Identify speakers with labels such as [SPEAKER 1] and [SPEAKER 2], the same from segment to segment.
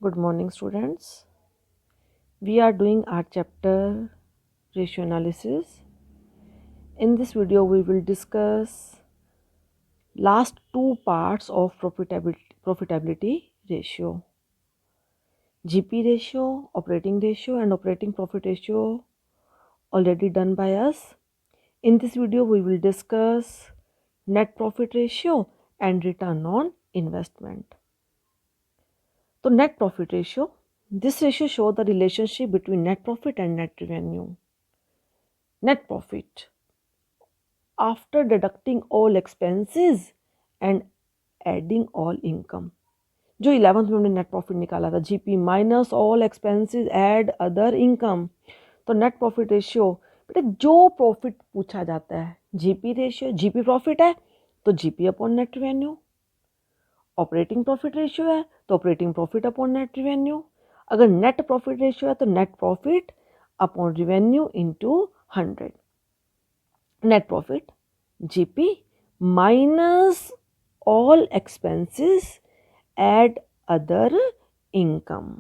[SPEAKER 1] Good morning, students. We are doing our chapter ratio analysis. In this video, we will discuss last two parts of profitability ratio. GP ratio, operating ratio, and operating profit ratio already done by us. In this video, we will discuss net profit ratio and return on investment. So, net profit ratio. This ratio shows the relationship between net profit and net revenue. Net profit after deducting all expenses and adding all income. जो 11th में हमने net profit निकाला था, GP minus all expenses add other income. तो net profit ratio बेटा जो profit पूछा जाता है, जीपी रेशियो, जीपी प्रॉफिट है तो GP upon net revenue. Operating profit ratio है तो operating profit upon net revenue. अगर नेट प्रॉफिट रेशियो है तो net profit upon revenue into 100. Net profit GP minus all expenses add other income.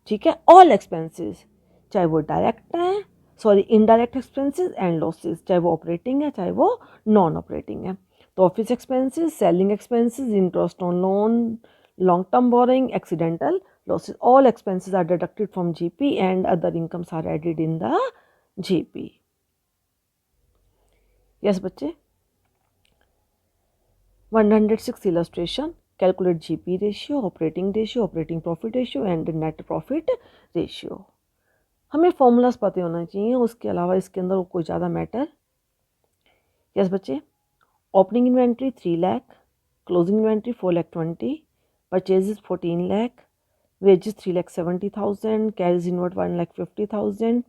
[SPEAKER 1] ठीक है, all expenses चाहे वो direct हैं, sorry indirect expenses and losses, चाहे वो ऑपरेटिंग है चाहे वो नॉन ऑपरेटिंग है. तो office expenses, selling expenses, interest on loan, long term boring, accidental losses, all expenses are deducted from GP and other incomes are added in the GP. Yes, बच्चे. 106 illustration. Calculate GP ratio, operating profit ratio and net profit ratio. हमें formulas पता होना चाहिए, उसके अलावा इसके अंदर कोई ज़्यादा मैटर. यस बच्चे. Opening inventory 3 lakh, closing inventory 4 lakh 20, purchases 14 lakh, wages 3,70,000, carries inward 1,50,000,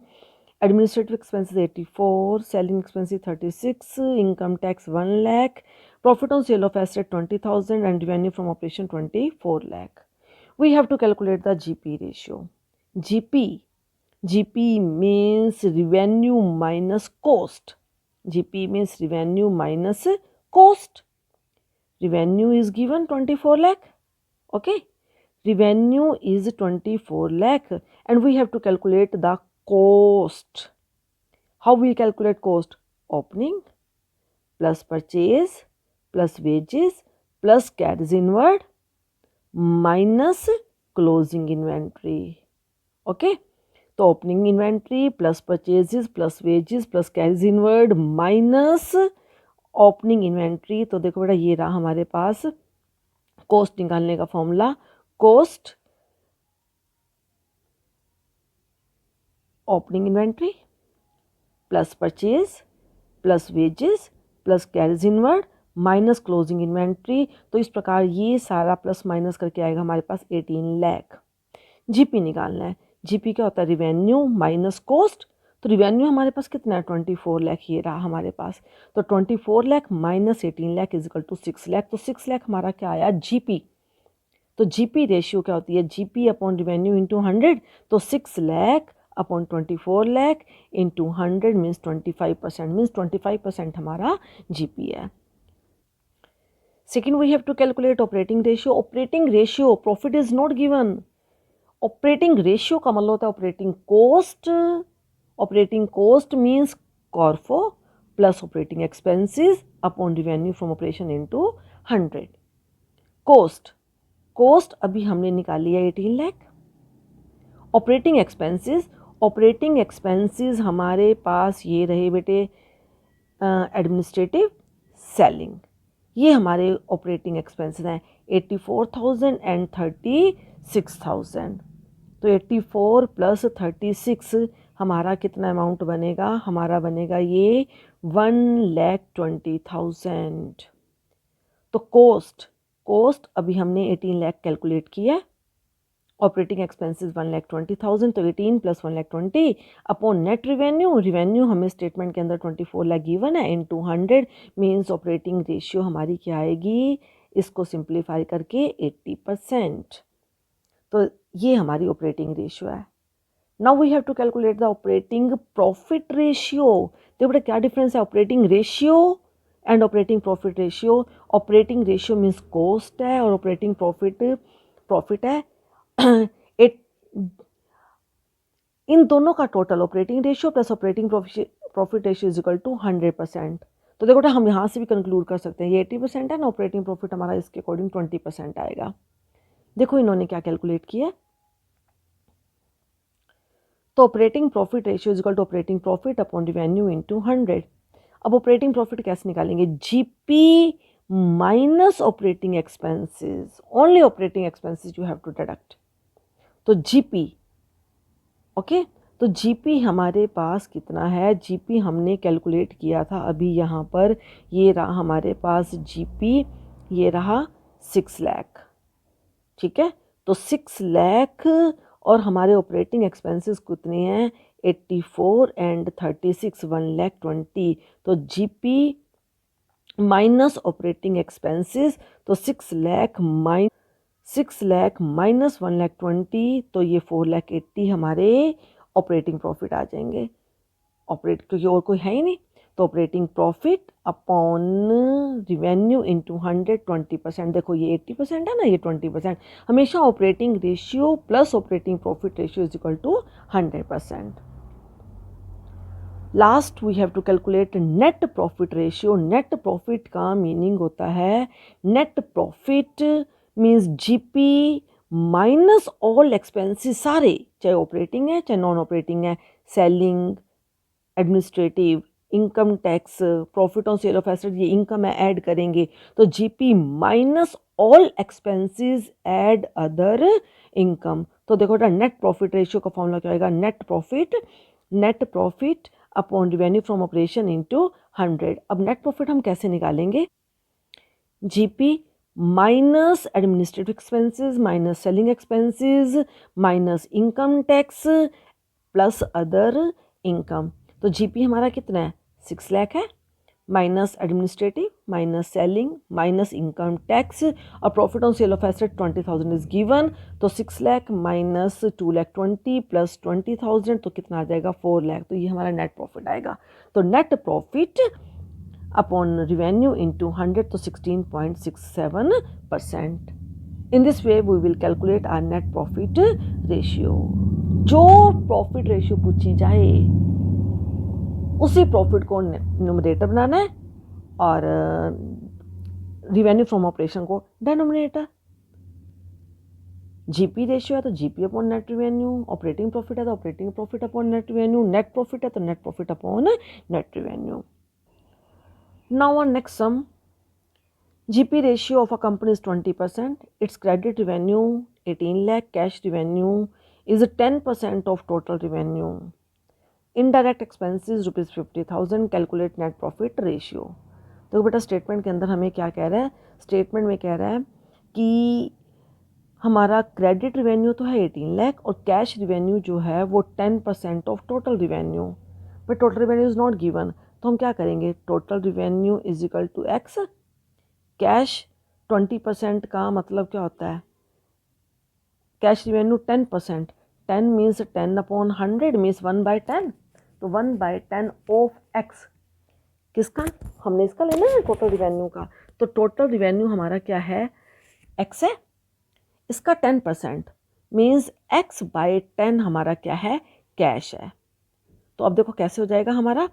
[SPEAKER 1] administrative expenses 84, selling expenses 36, income tax 1 lakh, profit on sale of asset 20,000 and revenue from operation 24 lakh. We have to calculate the GP ratio. GP means revenue minus cost. GP means revenue minus cost. Revenue is given 24 lakh. Okay. Revenue is 24 lakh and we have to calculate the cost. How we calculate cost? Opening plus purchase plus wages plus carries inward minus closing inventory. Okay. तो opening inventory plus purchases plus wages plus carries inward minus opening inventory. तो देखो बेटा ये रहा हमारे पास cost निकालने का formula. Cost opening inventory plus purchase plus wages plus carries inward minus closing inventory. तो इस प्रकार ये सारा प्लस माइनस करके आएगा हमारे पास 18 लाख. जीपी निकालना है. जीपी क्या होता है? Revenue minus cost. तो रिवेन्यू हमारे पास कितना है? 24 लाख. ये रहा हमारे पास. तो 24 lakh minus 18 lakh is equal to 6 lakh. तो 6 लाख हमारा क्या आया? जीपी. तो जीपी रेशियो क्या होती है? GP upon revenue into 100. तो 6 lakh upon 24 lakh into 100 means 25%. Means 25% हमारा जीपी है. Second we have to calculate operating ratio. Operating ratio profit is not given. Operating ratio का मतलब होता है operating cost. Operating cost means कॉर्फो plus operating expenses upon revenue from operation into 100. Cost अभी हमने निकाली है 18 लाख. ऑपरेटिंग एक्सपेंसेस हमारे पास ये रहे बेटे एडमिनिस्ट्रेटिव सेलिंग. ये हमारे ऑपरेटिंग एक्सपेंसेस हैं 84,000 एंड 36,000. तो 84 प्लस 36 हमारा कितना अमाउंट बनेगा? हमारा बनेगा ये 1,20,000. तो कोस्ट अभी हमने 18 लाख कैलकुलेट किया. Operating expenses 1,20,000. तो 18 प्लस 1,20,000 अपॉन नेट रिवेन्यू हमें स्टेटमेंट के अंदर 24 लाख गिवन है इनटू 100 मीन्स ऑपरेटिंग रेशियो हमारी क्या आएगी? इसको सिंप्लीफाई करके 80%. तो ये हमारी ऑपरेटिंग रेशियो है. Now we have to calculate the operating profit ratio. देखो बेटा क्या डिफरेंस है operating ratio and operating profit ratio. Operating ratio means cost है और ऑपरेटिंग प्रॉफिट प्रॉफिट है इट इन दोनों का total operating ratio plus operating profit ratio is equal to 100%। तो देखो हम यहाँ से भी कंक्लूड कर सकते हैं ये 80% है ना, ऑपरेटिंग प्रॉफिट हमारा इसके अकॉर्डिंग 20% आएगा। देखो इन्होंने क्या कैलकुलेट किया, तो operating profit ratio is equal to operating profit upon revenue into 100। अब ऑपरेटिंग प्रॉफिट कैसे निकालेंगे, GP minus operating expenses, only operating expenses you have to deduct. तो जीपी ओके, तो जीपी हमारे पास कितना है, जीपी हमने कैलकुलेट किया था अभी यहाँ पर, ये रहा हमारे पास जीपी, ये रहा 6 लाख, ठीक है। तो 6 लाख और हमारे ऑपरेटिंग एक्सपेंसेस कितने हैं 84 एंड 36 1,20,000। तो जीपी माइनस ऑपरेटिंग एक्सपेंसेस, तो 6 लाख माइनस 1,20,000, तो ये 4,80,000 हमारे ऑपरेटिंग प्रॉफिट आ जाएंगे। ऑपरेट क्योंकि और कोई है ही नहीं, तो operating profit upon revenue into 120%। देखो ये 80% है ना, ये 20%। हमेशा operating ratio plus operating profit ratio is equal to 100%। Last we have to calculate net profit ratio. Net profit का मीनिंग होता है, net profit means GP minus all expenses सारे, चाहे ऑपरेटिंग है चाहे नॉन ऑपरेटिंग है, selling, administrative, income tax, profit on sale of asset, ये income है ऐड करेंगे, तो GP minus all expenses add other income. तो देखो नेट प्रॉफिट रेशियो का फॉर्मूला क्या आएगा, net profit upon revenue from operation into 100। अब नेट प्रॉफिट हम कैसे निकालेंगे, GP minus administrative expenses minus selling expenses minus income tax plus other income. तो जीपी हमारा कितना है 6 लाख है, minus administrative minus selling minus income tax, और profit on sale of asset 20,000 is given. तो 6 लाख माइनस 2,20,000 प्लस 20,000, तो कितना आ जाएगा 4 लाख। तो ये हमारा नेट प्रॉफिट आएगा। तो net profit upon revenue into 100, तो 16.67%। In this way we will calculate our net profit ratio. जो प्रॉफिट रेशियो पूछी जाए उसी प्रॉफिट को न्यूमरेटर बनाना है और रिवेन्यू फ्रॉम ऑपरेशन को डेनोमिनेटर। जीपी रेशियो है तो GP upon net revenue, operating profit है तो operating profit upon net revenue, net profit है तो net profit upon net revenue. Now on next sum, GP ratio of a company is 20%, its credit revenue 18 lakh, cash revenue is 10% of total revenue, indirect expenses rupees 50,000, calculate net profit ratio। तो बेटा statement के अंदर हमें क्या कह रहा है, statement में कह रहा है कि हमारा क्रेडिट रिवेन्यू तो है 18 लाख और कैश रिवेन्यू जो है वो 10% of total revenue, but total revenue is not given. तो हम क्या करेंगे, total revenue is equal to x, cash 20% का मतलब क्या होता है, cash revenue 10%, 10 means 10 upon 100 means 1/10, तो 1/10 ऑफ एक्स किसका, हमने इसका लेना है टोटल रिवेन्यू का। तो टोटल रिवेन्यू हमारा क्या है, एक्स है, इसका 10% मीन्स x/10 हमारा क्या है, कैश है। तो अब देखो कैसे हो जाएगा हमारा,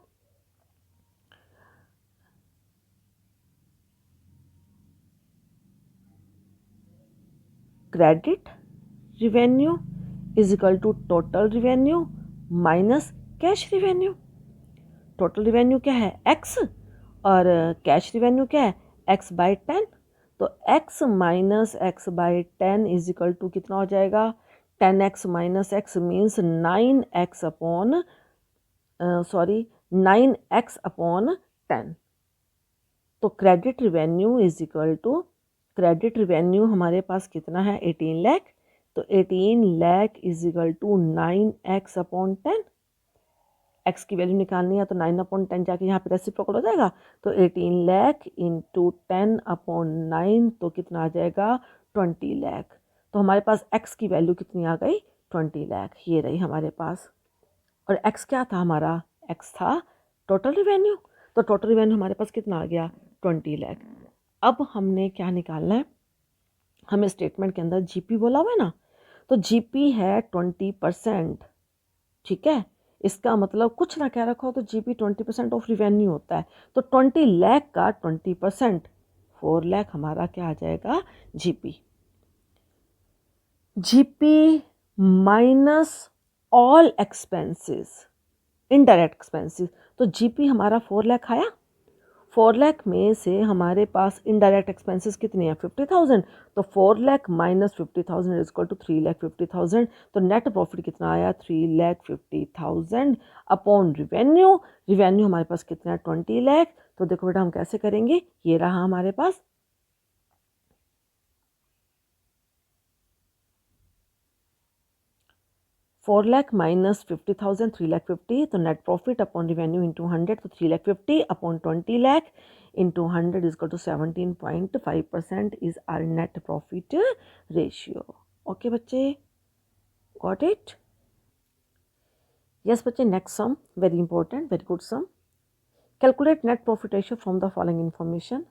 [SPEAKER 1] credit revenue is equal to total revenue minus cash revenue. Total revenue क्या है x और कैश रिवेन्यू क्या है x/10, तो x minus x/10 is equal to कितना हो जाएगा, 10x minus x means 9x upon 9x upon 10। तो credit revenue is equal to, credit revenue हमारे पास कितना है 18 लाख, तो 18 lakh is equal to 9x upon 10। X की वैल्यू निकालनी है तो 9/10 जाके यहाँ पे रेसिप्रोकल हो जाएगा, तो 18 लाख इंटू 10 अपॉन 9, तो कितना आ जाएगा 20 लाख। तो हमारे पास एक्स की वैल्यू कितनी आ गई 20 लाख, ये रही हमारे पास। और एक्स क्या था हमारा, एक्स था टोटल रिवेन्यू, तो टोटल रिवेन्यू हमारे पास कितना आ गया 20 लाख। अब हमने क्या निकालना है, हमें स्टेटमेंट के अंदर जीपी बोला हुआ है ना, तो जीपी है 20%, ठीक है। इसका मतलब कुछ ना कह रखा हो तो जीपी 20% ऑफ रिवेन्यू होता है, तो 20 लाख का 20% 4 लाख हमारा क्या आ जाएगा, GP. GP minus all expenses, indirect expenses, तो जीपी हमारा 4 लाख आया। 4 लाख में से हमारे पास इनडायरेक्ट एक्सपेंसेस कितने हैं, 50,000, तो 4 lakh minus 50,000 is equal to 3,50,000, तो नेट प्रॉफिट कितना आया, 3,50,000 अपॉन रिवेन्यू। रिवेन्यू हमारे पास कितना है, 20 लाख। तो देखो बेटा हम कैसे करेंगे, ये रहा हमारे पास 4 लाख माइनस 50,000, 3,50,000, तो net profit upon revenue into 100, तो 3,50,000 upon 20 lakh into 100 is equal to 17.5% is our net profit ratio. Okay बच्चे, गॉट इट? यस बच्चे, next sum very important, very good sum. Calculate net profit ratio from the following information.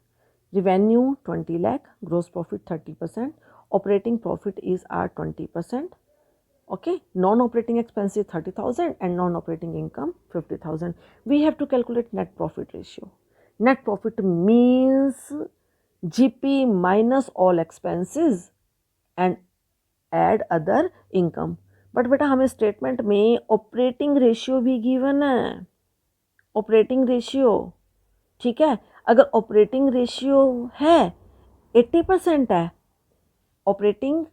[SPEAKER 1] Revenue 20 lakh, gross profit 30%, operating profit is our 20%. Okay, non-operating expenses 30,000 and non-operating income 50,000. We have to calculate net profit ratio. Net profit means GP minus all expenses and add other income. But बेटा हमें statement में operating ratio भी given है, operating ratio, ठीक है। अगर operating ratio है 80% है, ऑपरेटिंग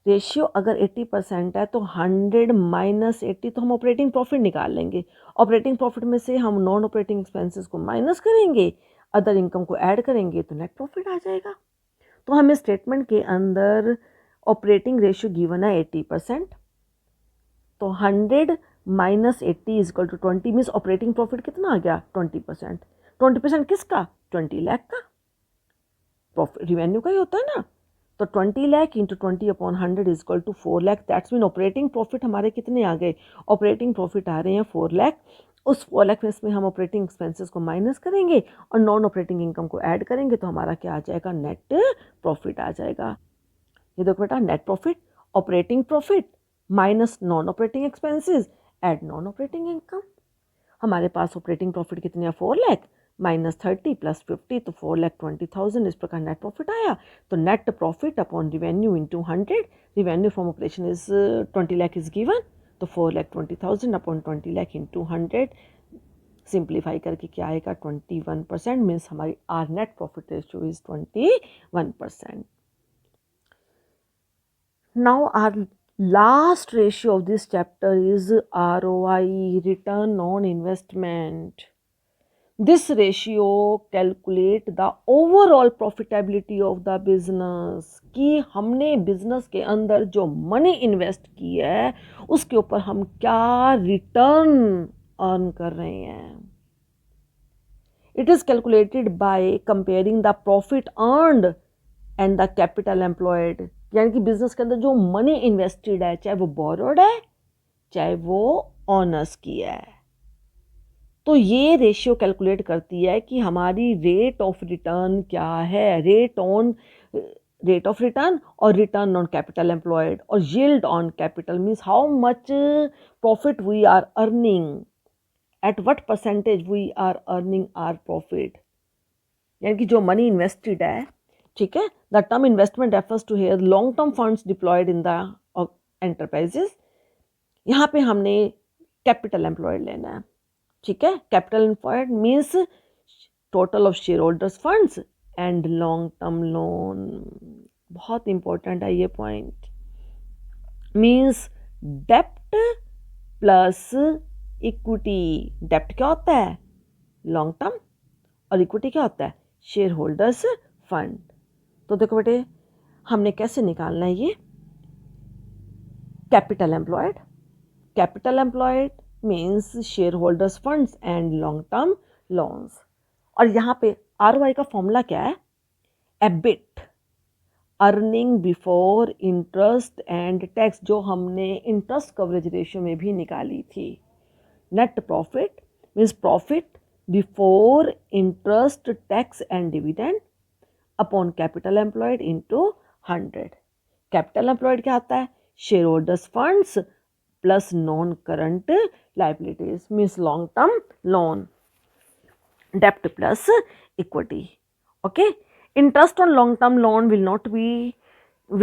[SPEAKER 1] रेशियो अगर 80% है तो 100 माइनस 80, तो हम ऑपरेटिंग प्रॉफिट निकाल लेंगे। ऑपरेटिंग प्रॉफिट में से हम नॉन ऑपरेटिंग एक्सपेंसेस को माइनस करेंगे, अदर इनकम को ऐड करेंगे, तो नेट प्रॉफिट आ जाएगा। तो हमें स्टेटमेंट के अंदर ऑपरेटिंग रेशियो गिवन है 80%, तो 100 माइनस 80 is equal to 20 means operating profit कितना आ गया, 20%। 20% किसका, 20 लाख का, प्रॉफिट रिवेन्यू का ही होता है ना। तो 20 lakh into 20 upon 100 is equal to 4 lakh. That's mean operating profit हमारे कितने आ गए, ऑपरेटिंग प्रॉफिट आ रहे हैं 4 लाख। उस 4 लाख में हम ऑपरेटिंग एक्सपेंसेस को माइनस करेंगे और नॉन ऑपरेटिंग इनकम को ऐड करेंगे, तो हमारा क्या आ जाएगा, नेट प्रॉफिट आ जाएगा। ये देखो बेटा, net profit, operating profit minus non operating expenses add non operating income. हमारे पास ऑपरेटिंग प्रॉफिट कितने हैं, 4 लाख माइनस 30 प्लस 50, तो 4,20,000 इस प्रकार नेट प्रॉफिट आया। तो net profit upon revenue into 100, revenue from operation is 20 lakh is given, तो 4,20,000 अपॉन 20 लाख इंटू 100, सिंप्लीफाई करके क्या आएगा, 21%, मीन्स हमारी our net profit ratio is 21%। Now our last ratio of this chapter is ROI, return on investment. This ratio calculate the overall profitability of the business, कि हमने business के अंदर जो money invest की है उसके ऊपर हम क्या रिटर्न अर्न कर रहे हैं। It is calculated by comparing the profit earned and the capital employed, यानी कि बिजनेस के अंदर जो मनी इन्वेस्टेड है, चाहे वो बोरोड है चाहे वो ऑनर्स की है, तो ये रेशियो कैलकुलेट करती है कि हमारी रेट ऑफ रिटर्न क्या है, रेट ऑफ रिटर्न और रिटर्न ऑन कैपिटल एम्प्लॉयड और yield on capital, means how much profit we are earning, at what percentage we are earning our profit, यानी कि जो मनी इन्वेस्टेड है, ठीक है। The term investment refers to here long term funds deployed in the enterprises. यहाँ पे हमने capital employed लेना है, ठीक है। Capital employed means total of share holders funds and long term loan. बहुत इंपॉर्टेंट है ये पॉइंट, मीन्स डेप्ट प्लस इक्विटी। डेप्ट क्या होता है, लॉन्ग टर्म, और इक्विटी क्या होता है, शेयर होल्डर्स फंड। तो देखो बेटे हमने कैसे निकालना है ये, capital employed, capital employed means share holders funds and long term loans. और यहाँ पे आरओआई का फॉर्मूला क्या है, EBIT, earning before interest and tax, जो हमने इंटरेस्ट कवरेज रेशियो में भी निकाली थी। Net profit means profit before interest tax and dividend upon capital employed into 100। Capital employed क्या आता है? Share holders funds plus non current liabilities means long term loan, debt plus equity. Okay, interest on long term loan will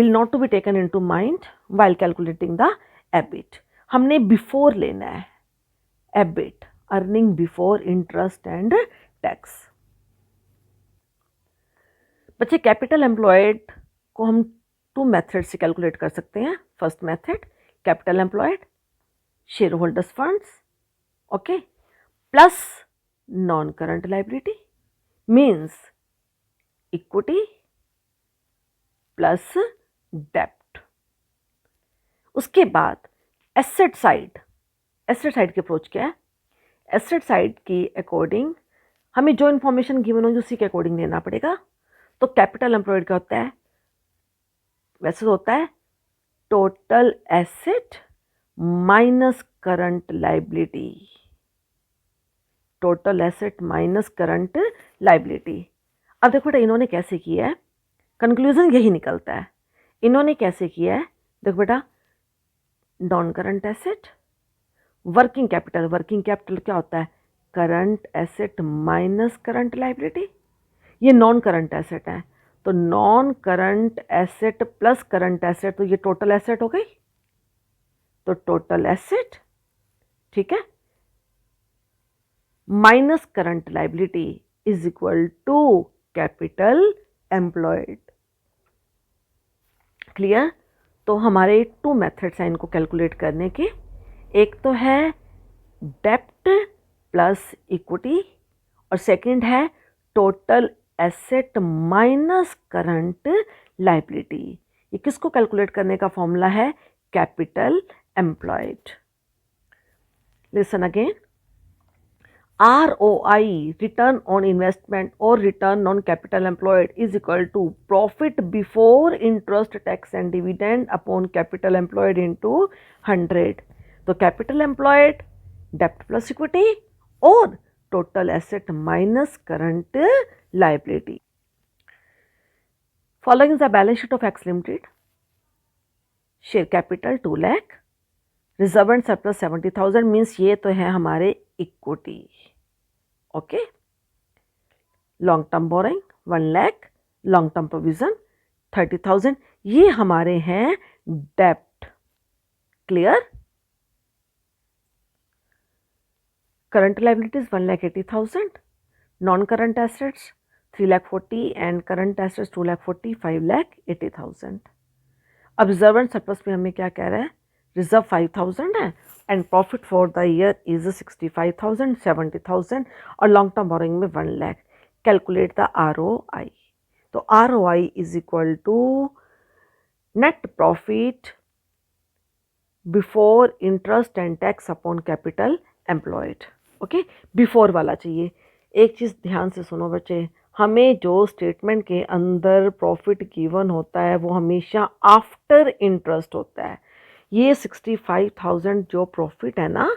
[SPEAKER 1] not to be taken into mind while calculating the EBIT. हमने before लेना है EBIT, earning before interest and tax. बच्चे capital employed को हम 2 method से calculate कर सकते हैं। First method capital employed share holders funds, okay, plus non current liability means equity plus डेप्ट। उसके बाद एसेट साइड की अप्रोच क्या है? एसेट साइड की अकॉर्डिंग हमें जो इंफॉर्मेशन गिवन होगी उसी के अकॉर्डिंग लेना पड़ेगा। तो कैपिटल एम्प्लॉयड क्या होता है? वैसे होता है total asset minus current liability, total asset minus current liability. अब देखो बेटा इन्होंने कैसे किया है, कंक्लूजन यही निकलता है। इन्होंने कैसे किया है? देखो बेटा, non current asset working capital क्या होता है? Current asset minus current liability. ये नॉन करंट एसेट है, तो non current asset plus current asset, तो ये टोटल एसेट हो गई। तो टोटल एसेट, ठीक है, minus current liability is equal to capital employed. Clear? तो हमारे 2 मेथड्स हैं इनको कैलकुलेट करने के। एक तो है डेप्ट प्लस इक्विटी और सेकंड है total asset minus current liability. ये किसको कैलकुलेट करने का फॉर्मूला है? Capital employed. Listen again, ROI, return on investment or return on capital employed, is equal to profit before interest, tax and dividend upon capital employed into 100. तो capital employed, debt plus equity और total asset minus current liability. Following is the balance sheet of X Limited. Share capital 2 lakh, reserve and surplus 70,000 means ये तो है हमारे equity. Okay, long term borrowing 1 lakh, long term provision 30,000, ये हमारे हैं डेप्ट। Clear? Current liabilities 1,80,000, non current assets 3,40,000 and current assets 2,40,000, 5,80,000। अब reserve and surplus में हमें क्या कह रहा है? रिजर्व 5,000 है and profit for the year is 65,000, 70,000 और लॉन्ग टर्म बोरिंग में 1 लाख। Calculate the ROI। तो ROI is equal to net profit before interest and tax upon capital employed. Okay, before वाला चाहिए। एक चीज़ ध्यान से सुनो बच्चे, हमें जो स्टेटमेंट के अंदर प्रॉफिट गिवन होता है वो हमेशा आफ्टर इंटरेस्ट होता है। ये 65,000 जो प्रॉफिट है ना,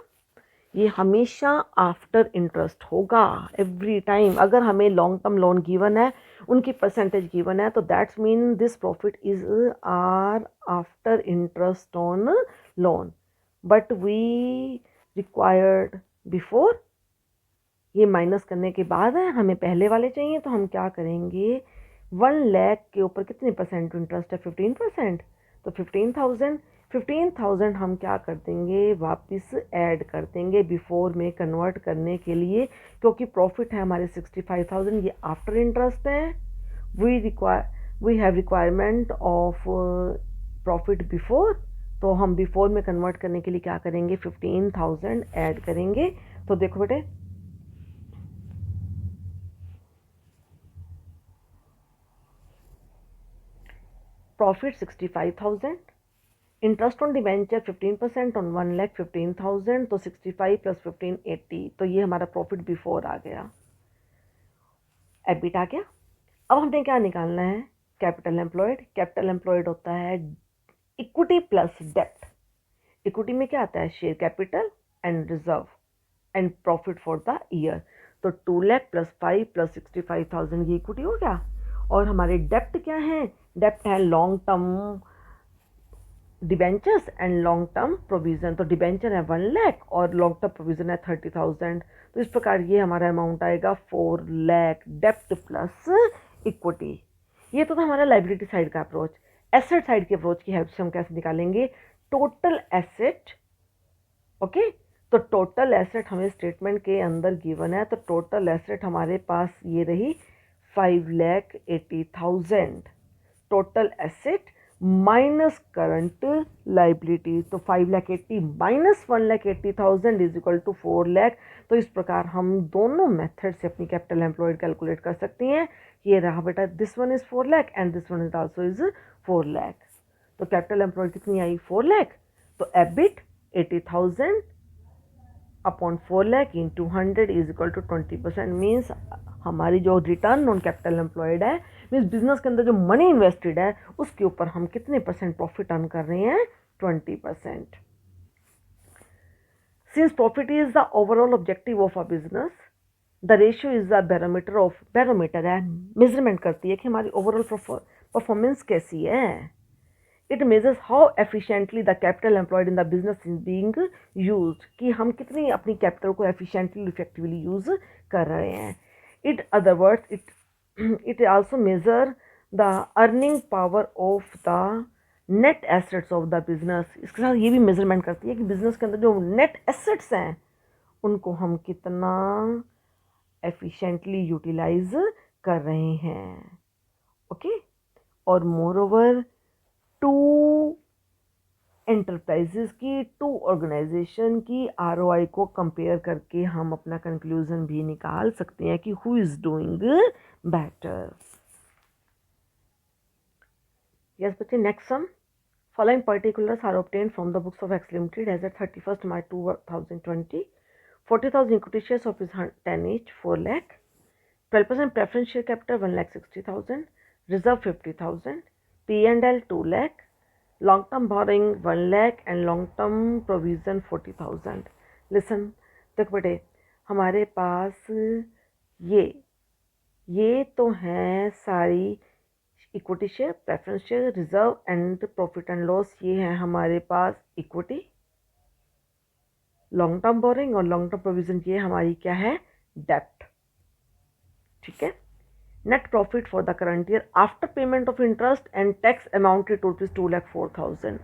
[SPEAKER 1] ये हमेशा आफ्टर इंटरेस्ट होगा एवरी टाइम। अगर हमें लॉन्ग टर्म लोन गिवन है, उनकी परसेंटेज गिवन है, तो that's mean this profit is our after interest on loan, but we required before. ये माइनस करने के बाद है, हमें पहले वाले चाहिए, तो हम क्या करेंगे? 1 लाख के ऊपर कितने परसेंट इंटरेस्ट है? 15%। तो 15,000 हम क्या कर देंगे? वापस ऐड कर देंगे बिफोर में कन्वर्ट करने के लिए, क्योंकि प्रॉफिट है हमारे 65,000, ये आफ्टर इंटरेस्ट है। We have requirement of profit before, तो हम बिफोर में कन्वर्ट करने के लिए क्या करेंगे? 15,000 ऐड करेंगे। तो देखो बेटे, profit 65,000, interest on debenture 15% on 1,15,000, तो 65 प्लस 15 80, तो ये हमारा प्रॉफिट बिफोर आ गया, एबिट आ गया। अब हमने क्या निकालना है? Capital employed. कैपिटल एम्प्लॉयड होता है इक्विटी प्लस डेप्ट। इक्विटी में क्या आता है? Share capital and reserve and profit for the year. तो 2 लाख प्लस 5 प्लस 65,000 ये इक्विटी हो गया, और हमारे डेप्ट क्या है, डेप्ट है long term debentures and long term provision. तो डिबेंचर है 1 लाख और लॉन्ग टर्म प्रोविज़न है 30,000। तो इस प्रकार ये हमारा अमाउंट आएगा 4 लाख डेप्ट प्लस इक्विटी। ये तो था हमारा लाइबिलिटी साइड का अप्रोच। एसेट साइड के अप्रोच की हेल्प से हम कैसे निकालेंगे टोटल एसेट। ओके, तो टोटल एसेट हमें स्टेटमेंट के अंदर गिवन है, तो टोटल एसेट हमारे पास ये रही 5,80,000 total asset minus current liability. तो 5,80,000 minus 1,80,000 is equal to 4 lakh. तो इस प्रकार हम दोनों मेथड से अपनी कैपिटल एम्प्लॉयड कैलकुलेट कर सकते हैं। ये रहा बेटा, this one is 4 lakh and this one is also is 4 lakh. तो कैपिटल एम्प्लॉयड कितनी आई 4 लाख। तो EBIT 80,000 upon 4 lakh into 100 is equal to 20%। Means हमारी जो रिटर्न ऑन कैपिटल एम्प्लॉयड है, मीन्स बिजनेस के अंदर जो मनी इन्वेस्टेड है उसके ऊपर हम कितने परसेंट प्रॉफिट अर्न कर रहे हैं 20%। Since profit is the overall objective of a business, the ratio is the barometer of, barometer है मेजरमेंट करती है कि हमारी ओवरऑल परफॉर्मेंस कैसी है। It measures how efficiently the capital employed in the business is being used, कि हम कितनी अपनी कैपिटल को एफिशिएंटली इफेक्टिवली यूज कर रहे हैं। It other words it also measure the earning power of the net assets of the business. इसके साथ ये भी मेजरमेंट करती है कि बिजनेस के अंदर जो नेट एसेट्स हैं उनको हम कितना एफिशिएंटली यूटिलाइज कर रहे हैं। ओके, और मोर ओवर टू एंटरप्राइजेस की, टू ऑर्गेनाइजेशन की आरओआई को कंपेयर करके हम अपना कंक्लूजन भी निकाल सकते हैं कि who is doing better. Yes बच्चे, next sum. Following particulars are obtained from the books of X limited as at 31 March 2020। 40,000 equity shares of 10 each 4 lakh, 12% preference share capital 1,60,000, reserve 50,000, P&L 2 lakh, long term borrowing 1 lakh and long term provision 40,000। Listen, देख बेटे, हमारे पास ये तो हैं सारी equity share, preference share, reserve and profit and loss. ये है हमारे पास इक्विटी, लॉन्ग टर्म बोरिंग और लॉन्ग टर्म प्रोविजन ये हमारी क्या है डेप्ट। ठीक है, net profit for the current year after payment of interest and tax amounted to rupees 2,04,000।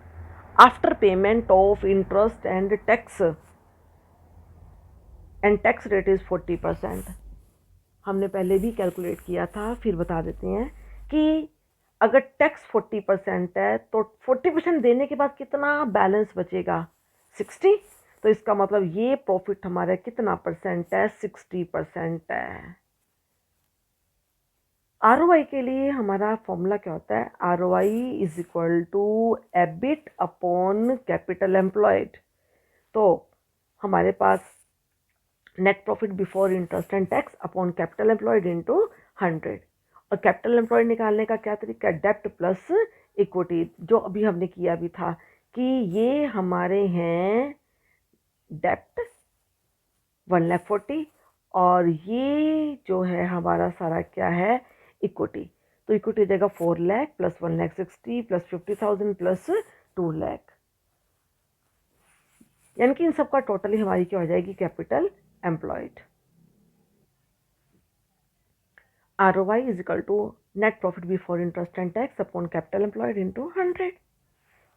[SPEAKER 1] After payment of interest and tax rate is 40%। हमने पहले भी कैलकुलेट किया था, फिर बता देते हैं कि अगर टैक्स 40% है तो 40% देने के बाद कितना बैलेंस बचेगा 60। तो इसका मतलब ये प्रॉफिट हमारा कितना परसेंट है 60% है। आरओआई के लिए हमारा फॉर्मूला क्या होता है, ROI is equal to EBIT upon capital employed. तो हमारे पास net profit before interest and tax upon capital employed into 100। और कैपिटल एम्प्लॉयड निकालने का क्या तरीका है, डेप्ट प्लस इक्विटी, जो अभी हमने किया भी था कि ये हमारे हैं डेप्ट 1,40,000 और ये जो है हमारा सारा क्या है इक्विटी। तो इक्विटी देगा 4 lakh plus 1,60,000 plus 50,000 plus 2 lakh, यानी कि इन सबका टोटली हमारी क्या हो जाएगी capital employed. ROI is equal to net profit before interest and tax upon capital employed into 100.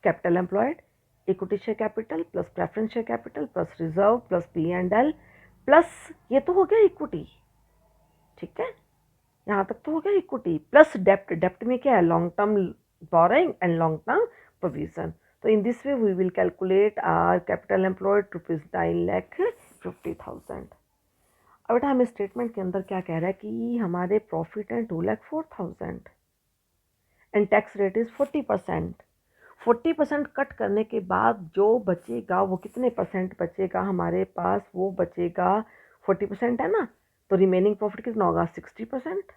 [SPEAKER 1] Capital employed, equity share capital plus preference share capital plus reserve plus P&L plus ये तो हो गया equity. ठीक है, यहाँ तक तो हो गया इक्विटी प्लस डेप्ट। डेप्ट में क्या है long term borrowing and long term provision. तो in this way we will calculate our capital employed rupees 9,50,000। अब बेटा हमें स्टेटमेंट के अंदर क्या कह रहा है कि हमारे प्रॉफिट हैं 2,04,000 and tax rate is 40%। 40% cut करने के बाद जो बचेगा वो कितने परसेंट बचेगा हमारे पास, वो बचेगा 40% है ना, तो रिमेनिंग प्रॉफिट कितना होगा 60%।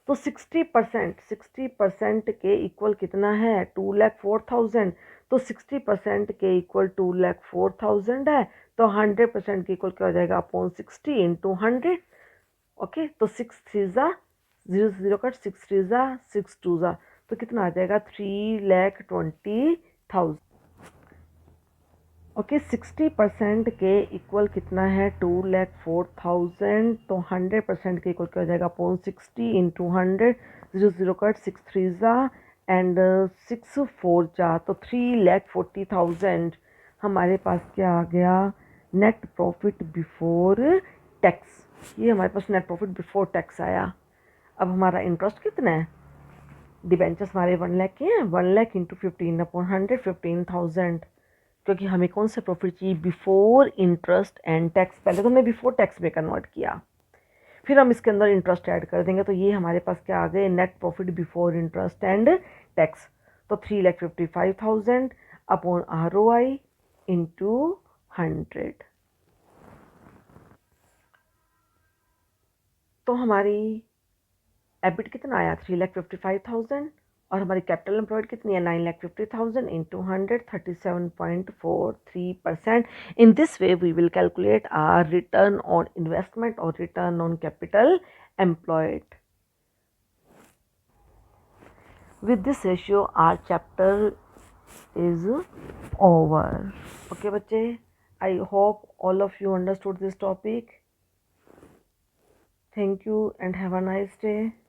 [SPEAKER 1] तो 60% के इक्वल कितना है 2,04,000। तो 60% के इक्वल 2,04,000 है, तो 100% के इक्वल क्या हो जाएगा अपॉन 60 इंटू 100। ओके, तो 6 3 ज़ा 0 से 0 कट, 6 3 ज़ा 6 2 ज़ा, तो कितना आ जाएगा 3,20,000। ओके 60% के इक्वल कितना है 2,04,000, तो 100% के इक्वल क्या हो जाएगा 0.60 इंटू 100, 0 0 कट, 6 3 ज़ा एंड 6 4 जा, तो 3,40,000 हमारे पास क्या आ गया नेट प्रॉफिट बिफोर टैक्स। ये हमारे पास नेट प्रॉफिट बिफोर टैक्स आया। अब हमारा इंटरेस्ट कितना है, डिबेंचर्स हमारे 1 लाख के हैं, 1 लाख इंटू 15/100, 15,000, क्योंकि हमें कौन सा प्रॉफिट चाहिए बिफोर इंटरेस्ट एंड टैक्स। पहले तो हमने बिफोर टैक्स में कन्वर्ट किया, फिर हम इसके अंदर इंटरेस्ट ऐड कर देंगे, तो ये हमारे पास क्या आ गए net profit before interest and tax. तो 3,55,000 अपॉन ROI इंटू 100, तो हमारी एबिट कितना आया 3,55,000 और हमारी कैपिटल एम्प्लॉयड कितनी है 9,50,000 into 100, 37.43%। In this way we will calculate our return on investment और return on capital employed. With this ratio our chapter is over. Okay बच्चे, I hope all of you understood this topic. Thank you and have a nice day.